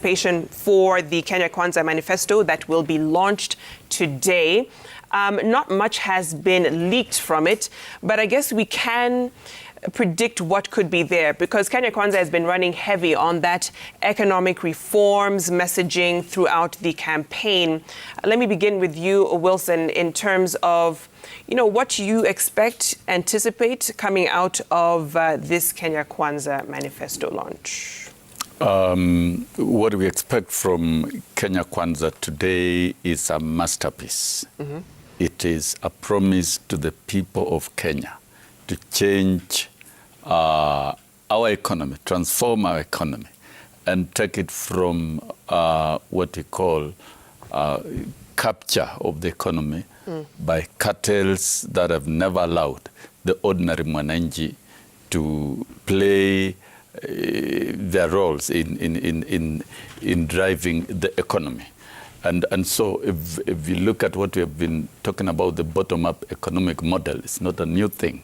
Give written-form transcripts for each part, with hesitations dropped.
For the Kenya Kwanza Manifesto that will be launched today. Not much has been leaked from it, but I guess we can predict what could be there because Kenya Kwanza has been running heavy on that economic reforms messaging throughout the campaign. Let me begin with you, Wilson, in terms of what you anticipate coming out of this Kenya Kwanza Manifesto launch. What we expect from Kenya Kwanza today is a masterpiece. Mm-hmm. It is a promise to the people of Kenya to change our economy, transform our economy, and take it from what we call capture of the economy by cartels that have never allowed the ordinary mwananchi to play their roles in driving the economy. And so if you look at what we have been talking about, the bottom-up economic model, it's not a new thing.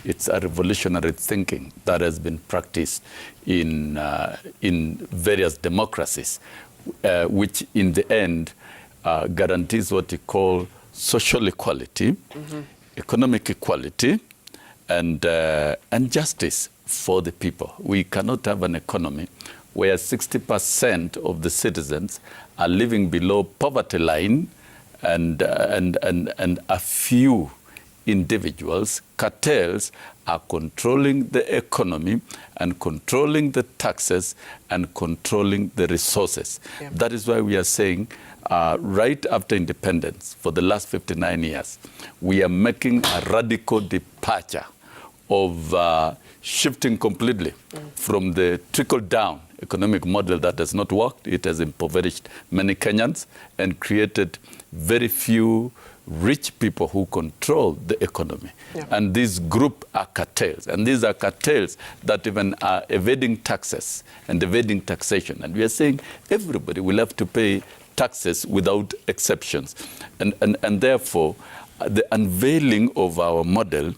It's a revolutionary thinking that has been practiced in various democracies, which in the end guarantees what we call social equality, economic equality, and justice for the people. We cannot have an economy where 60% of the citizens are living below poverty line and a few individuals, cartels, are controlling the economy and controlling the taxes and controlling the resources. Yeah. That is why we are saying right after independence, for the last 59 years, we are making a radical departure of shifting completely from the trickle-down economic model that has not worked. It has impoverished many Kenyans and created very few rich people who control the economy. Yeah. And this group are cartels. And these are cartels that even are evading taxes and evading taxation. And we are saying everybody will have to pay taxes without exceptions. And therefore, the unveiling of our model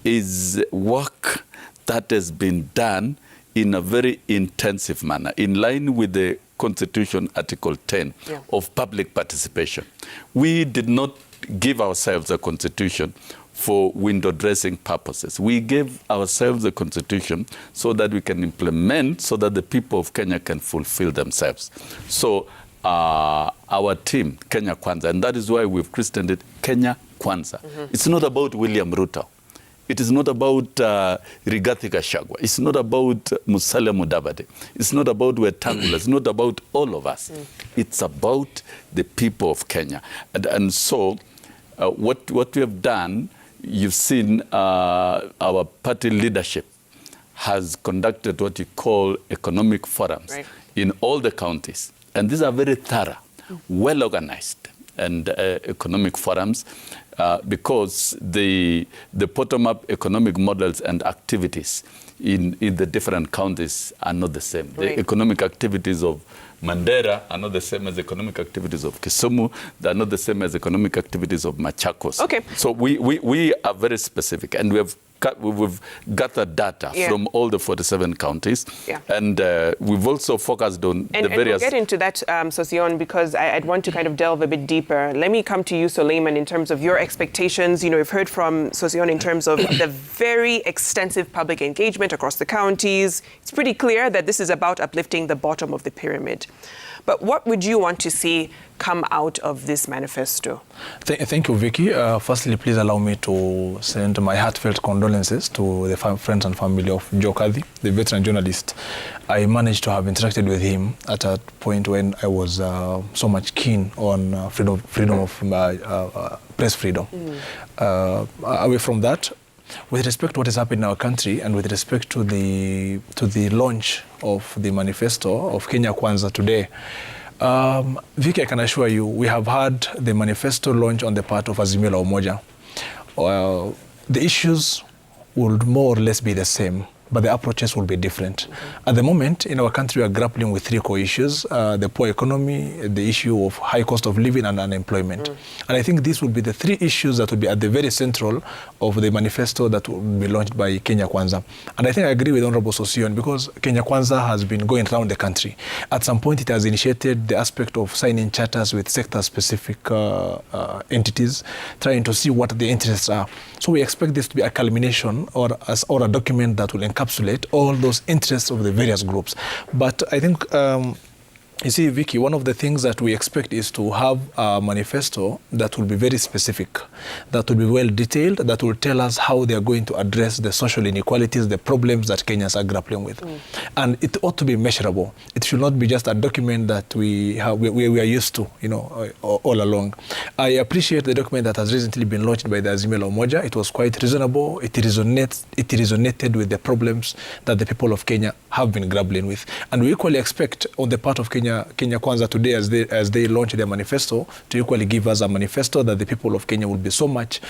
is work that has been done in a very intensive manner, in line with the Constitution Article 10 of public participation. We did not give ourselves a constitution for window dressing purposes. We gave ourselves a constitution so that we can implement, so that the people of Kenya can fulfill themselves. So our team, Kenya Kwanza, and that is why we've christened it Kenya Kwanza. It's not about William Ruto. It is not about Rigathi Gachagua. It's not about Musalia Mudavadi. It's not about Wetangula. It's not about all of us. It's about the people of Kenya. And so what we have done, you've seen our party leadership has conducted what you call economic forums in all the counties. And these are very thorough, well organized and economic forums. Because the bottom-up economic models and activities in the different counties are not the same. The economic activities of Mandera are not the same as economic activities of Kisumu. They are not the same as economic activities of Machakos. Okay. So we are very specific, and we've gathered data from all the 47 counties, and we've also focused on the various... And we'll get into that, Sossion, because I'd want to kind of delve a bit deeper. Let me come to you, Suleiman, in terms of your expectations. We've heard from Sossion in terms of the very extensive public engagement across the counties. It's pretty clear that this is about uplifting the bottom of the pyramid. But what would you want to see come out of this manifesto? Thank you, Vicky. Firstly, please allow me to send my heartfelt condolences to the friends and family of Joe Kadhi, the veteran journalist. I managed to have interacted with him at a point when I was so much keen on freedom of press freedom. Away from that, with respect to what is happening in our country and with respect to the launch of the manifesto of Kenya Kwanza today, Vicky, I can assure you, we have had the manifesto launch on the part of Azimio la Umoja. The issues would more or less be the same. but the approaches will be different. At the moment, in our country, we are grappling with three core issues: the poor economy, the issue of high cost of living, and unemployment. And I think these will be the three issues that will be at the very central of the manifesto that will be launched by Kenya Kwanza. And I think I agree with Honorable Sossion, because Kenya Kwanza has been going around the country. At some point, it has initiated the aspect of signing charters with sector-specific entities, trying to see what the interests are. So we expect this to be a culmination or a document that will encapsulate all those interests of the various groups. But I think, you see, Vicky, one of the things that we expect is to have a manifesto that will be very specific, that will be well detailed, that will tell us how they are going to address the social inequalities, the problems that Kenyans are grappling with. And it ought to be measurable. It should not be just a document that we are used to, all along. I appreciate the document that has recently been launched by the Azimio la Umoja. It was quite reasonable. It resonated with the problems that the people of Kenya have been grappling with. And we equally expect on the part of Kenya Kwanza today, as they launch their manifesto, to equally give us a manifesto that the people of Kenya will be so much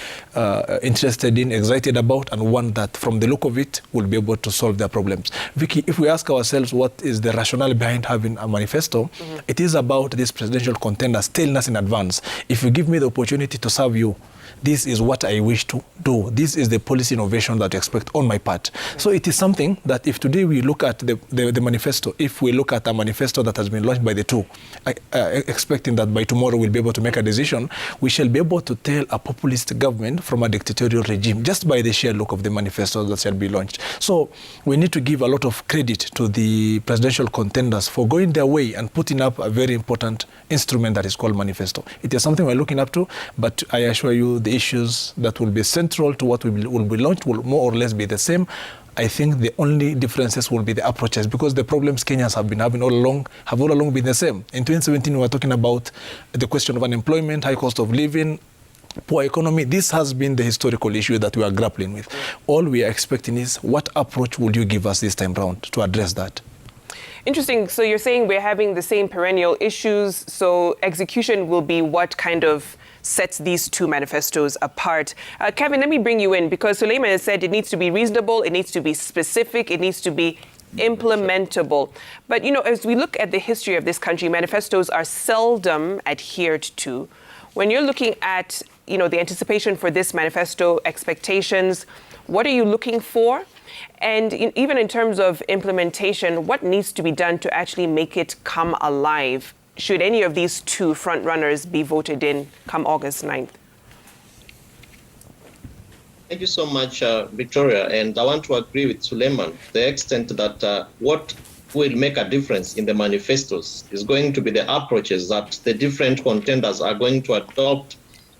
interested in, excited about, and one that, from the look of it, will be able to solve their problems. Vicky, if we ask ourselves what is the rationale behind having a manifesto, it is about these presidential contenders telling us in advance, if you give me the opportunity to serve you, this is what I wish to do. This is the policy innovation that you expect on my part. So it is something that if today we look at the manifesto, if we look at a manifesto that has been launched by the two, expecting that by tomorrow we'll be able to make a decision, we shall be able to tell a populist government from a dictatorial regime just by the sheer look of the manifesto that shall be launched. So we need to give a lot of credit to the presidential contenders for going their way and putting up a very important instrument that is called manifesto. It is something we're looking up to, but I assure you the issues that will be central to what will be launched will more or less be the same. I think the only differences will be the approaches, because the problems Kenyans have been having all along been the same. In 2017, we were talking about the question of unemployment, high cost of living, poor economy. This has been the historical issue that we are grappling with. All we are expecting is, what approach would you give us this time round to address that? Interesting. So you're saying we're having the same perennial issues, so execution will be what kind of sets these two manifestos apart. Kevin, let me bring you in, because Suleiman has said it needs to be reasonable, it needs to be specific, it needs to be implementable. But, as we look at the history of this country, manifestos are seldom adhered to. When you're looking at, the anticipation for this manifesto, expectations, what are you looking for? And even in terms of implementation, what needs to be done to actually make it come alive? Should any of these two front runners be voted in come August 9th? Thank you so much, Victoria. And I want to agree with Suleiman to the extent that what will make a difference in the manifestos is going to be the approaches that the different contenders are going to adopt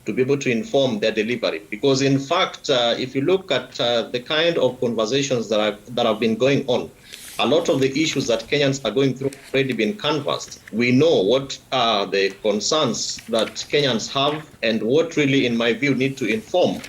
to be able to inform their delivery. Because in fact, if you look at the kind of conversations that have been going on, a lot of the issues that Kenyans are going through have already been canvassed. We know what are the concerns that Kenyans have and what really, in my view, need to inform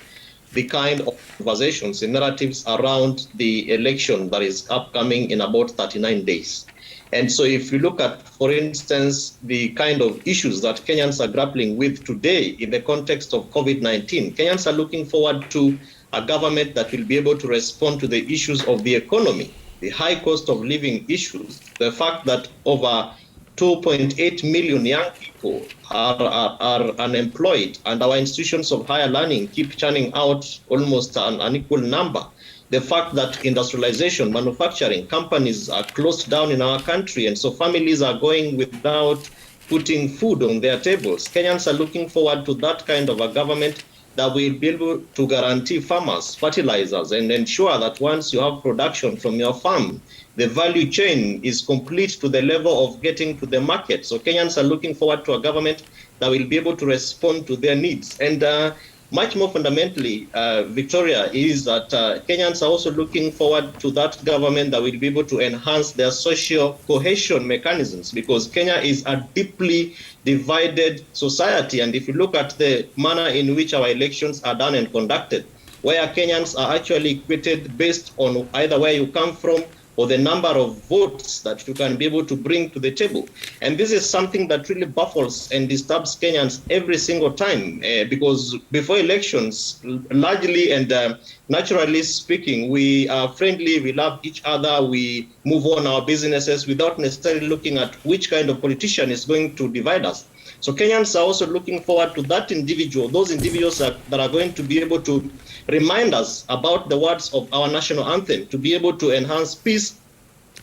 the kind of conversations and narratives around the election that is upcoming in about 39 days. And so if you look at, for instance, the kind of issues that Kenyans are grappling with today in the context of COVID-19, Kenyans are looking forward to a government that will be able to respond to the issues of the economy, the high cost of living issues, the fact that over 2.8 million young people are unemployed, and our institutions of higher learning keep churning out almost an unequal number. The fact that industrialization, manufacturing, companies are closed down in our country, and so families are going without putting food on their tables. Kenyans are looking forward to that kind of a government that will be able to guarantee farmers fertilizers and ensure that once you have production from your farm, the value chain is complete to the level of getting to the market. So Kenyans are looking forward to a government that will be able to respond to their needs. And much more fundamentally, Victoria, is that Kenyans are also looking forward to that government that will be able to enhance their social cohesion mechanisms, because Kenya is a deeply divided society. And if you look at the manner in which our elections are done and conducted, where Kenyans are actually equated based on either where you come from or the number of votes that you can be able to bring to the table. And this is something that really baffles and disturbs Kenyans every single time, because before elections, largely and naturally speaking, we are friendly, we love each other, we move on our businesses without necessarily looking at which kind of politician is going to divide us. So Kenyans are also looking forward to that individual, those individuals that are going to be able to remind us about the words of our national anthem, to be able to enhance peace,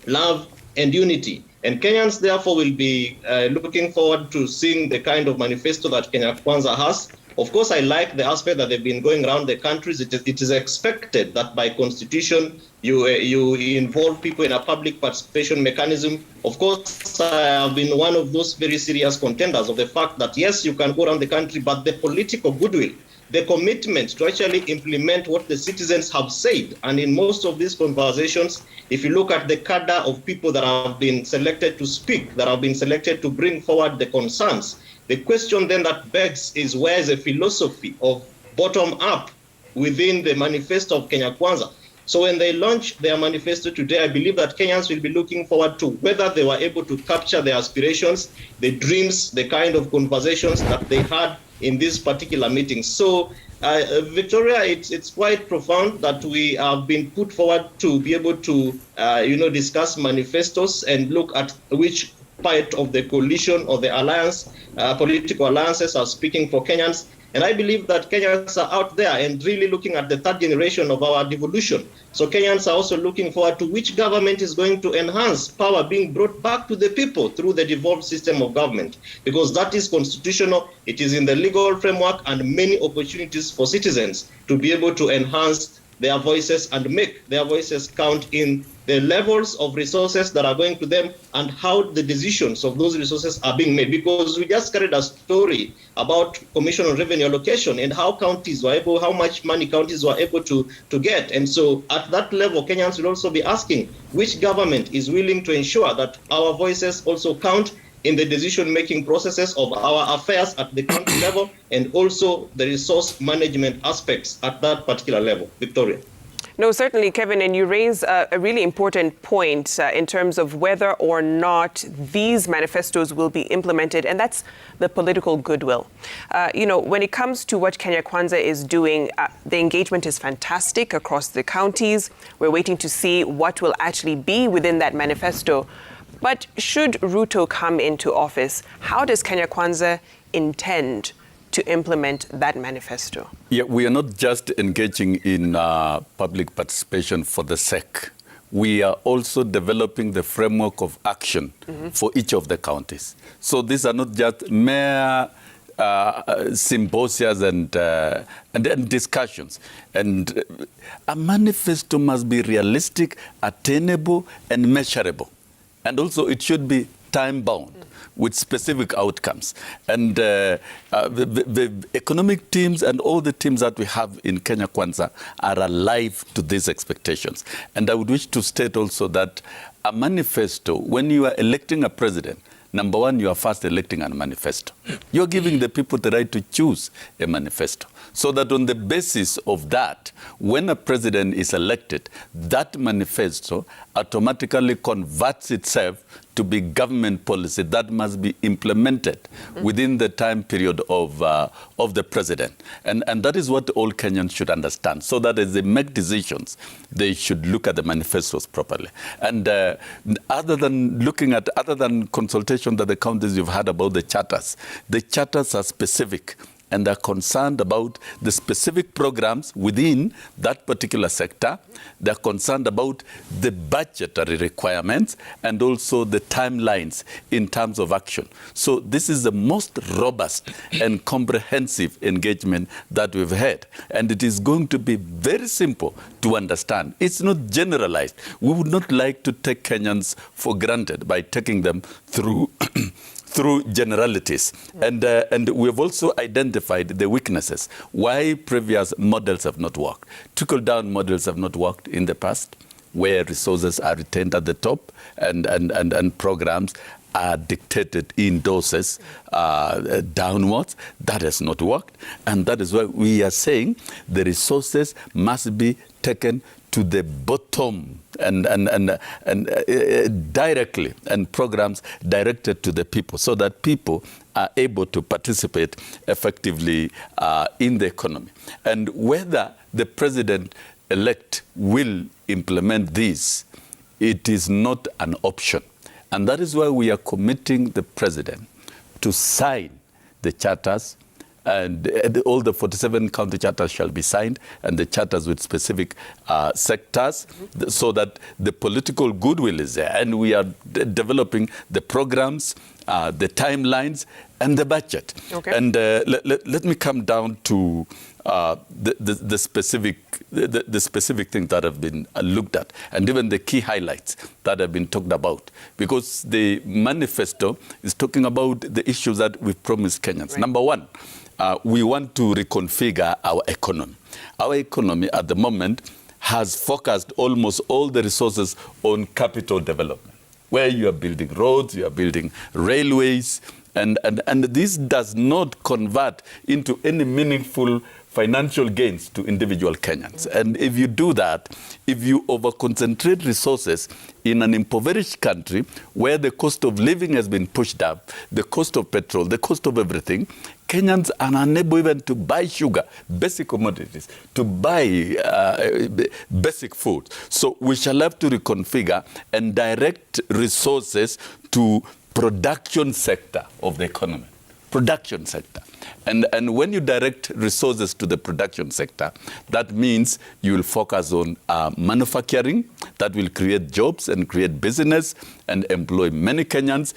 love, and unity. And Kenyans, therefore, will be looking forward to seeing the kind of manifesto that Kenya Kwanza has. Of course, I like the aspect that they've been going around the countries. It is expected that by constitution, you involve people in a public participation mechanism. Of course, I have been one of those very serious contenders of the fact that, yes, you can go around the country, but the political goodwill, the commitment to actually implement what the citizens have said. And in most of these conversations, if you look at the cadre of people that have been selected to speak, that have been selected to bring forward the concerns, the question then that begs is, where is the philosophy of bottom-up within the manifesto of Kenya Kwanza? So when they launch their manifesto today, I believe that Kenyans will be looking forward to whether they were able to capture their aspirations, the dreams, the kind of conversations that they had in this particular meeting. So, Victoria, it's quite profound that we have been put forward to be able to, discuss manifestos and look at which part of the coalition or the alliance, political alliances are speaking for Kenyans. And I believe that Kenyans are out there and really looking at the third generation of our devolution. So Kenyans are also looking forward to which government is going to enhance power being brought back to the people through the devolved system of government, because that is constitutional, it is in the legal framework, and many opportunities for citizens to be able to enhance their voices and make their voices count in the levels of resources that are going to them and how the decisions of those resources are being made. Because we just carried a story about Commission on Revenue Allocation and how counties were able, how much money counties were able to get. And so at that level, Kenyans will also be asking which government is willing to ensure that our voices also count in the decision-making processes of our affairs at the county level, and also the resource management aspects at that particular level. Victoria. No, certainly, Kevin, and you raise a really important point in terms of whether or not these manifestos will be implemented, and that's the political goodwill. When it comes to what Kenya Kwanza is doing, the engagement is fantastic across the counties. We're waiting to see what will actually be within that manifesto. But should Ruto come into office, how does Kenya Kwanza intend to implement that manifesto? Yeah, we are not just engaging in public participation for the sake. We are also developing the framework of action for each of the counties. So these are not just mere symposias and discussions. And a manifesto must be realistic, attainable, and measurable. And also it should be time-bound with specific outcomes. And the economic teams and all the teams that we have in Kenya Kwanza are alive to these expectations. And I would wish to state also that a manifesto, when you are electing a president, number one, you are first electing a manifesto. You're giving the people the right to choose a manifesto. So that on the basis of that, when a president is elected, that manifesto automatically converts itself to be government policy that must be implemented within the time period of the president. And that is what all Kenyans should understand, so that as they make decisions, they should look at the manifestos properly. And other than consultation that the counties you've had about the charters are specific and are concerned about the specific programs within that particular sector. They're concerned about the budgetary requirements and also the timelines in terms of action. So this is the most robust and comprehensive engagement that we've had. And it is going to be very simple to understand. It's not generalized. We would not like to take Kenyans for granted by taking them through through generalities. And we have also identified the weaknesses, why previous models have not worked. Trickle-down models have not worked in the past, where resources are retained at the top and programs are dictated in doses downwards. That has not worked. And that is why we are saying the resources must be taken to the bottom and directly, and programs directed to the people so that people are able to participate effectively in the economy. And whether the president-elect will implement this, it is not an option. And that is why we are committing the president to sign the charters, and all the 47 county charters shall be signed, and the charters with specific sectors, so that the political goodwill is there. And we are developing the programs, the timelines, and the budget. Okay. And let me come down to the specific things that have been looked at, and even the key highlights that have been talked about, because the manifesto is talking about the issues that we've promised Kenyans. Right. Number one, we want to reconfigure our economy. Our economy at the moment has focused almost all the resources on capital development, where you are building roads, you are building railways, and this does not convert into any meaningful financial gains to individual Kenyans. And if you do that, if you over-concentrate resources in an impoverished country where the cost of living has been pushed up, the cost of petrol, the cost of everything, Kenyans are unable even to buy sugar, basic commodities, to buy basic food. So we shall have to reconfigure and direct resources to production sector of the economy. Production sector. And when you direct resources to the production sector, that means you will focus on manufacturing that will create jobs and create business and employ many Kenyans.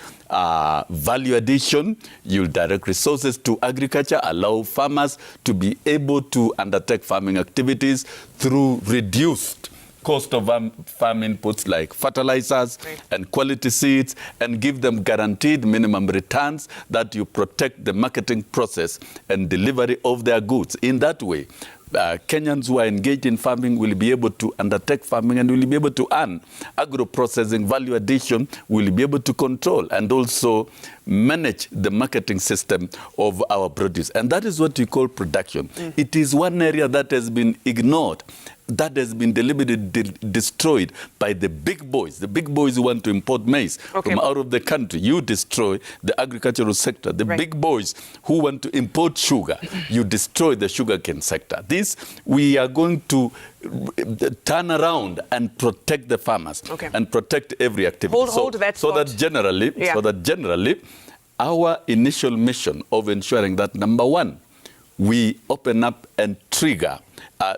Value addition, you'll direct resources to agriculture, allow farmers to be able to undertake farming activities through reduced cost of farm inputs like fertilizers and quality seeds, and give them guaranteed minimum returns that you protect the marketing process and delivery of their goods. In that way, Kenyans who are engaged in farming will be able to undertake farming and will be able to earn agro-processing, value addition, will be able to control and also manage the marketing system of our produce. And that is what we call production. It is one area that has been ignored, that has been deliberately destroyed by the big boys who want to import maize from out of the country. You destroy the agricultural sector. The big boys who want to import sugar, you destroy the sugarcane sector. This, we are going to turn around and protect the farmers and protect every activity. Hold that so that generally, our initial mission of ensuring that, number one, we open up and trigger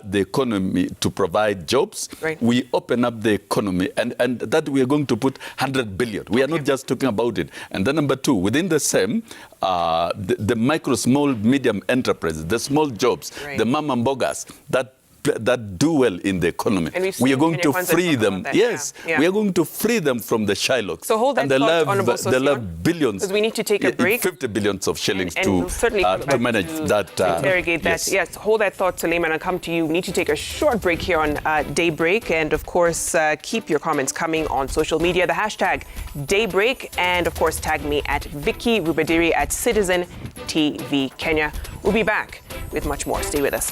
the economy to provide jobs. We open up the economy, and that we are going to put 100 billion. We are not just talking about it. And then number two, within the same, the micro, small, medium enterprises, the small jobs, the mama mbogas, that do well in the economy. We are going to free them. Yes, we are going to free them from the Shylocks. So hold that thought, Honorable Sossion. They'll have billions. Because we need to take a break. 50 billions of shillings and to manage that. Interrogate that. Yes, hold that thought, Suleiman. I'll come to you. We need to take a short break here on DayBreak. And of course, keep your comments coming on social media. The hashtag DayBreak. And of course, tag me at Vicky Rubadiri at Citizen TV Kenya. We'll be back with much more. Stay with us.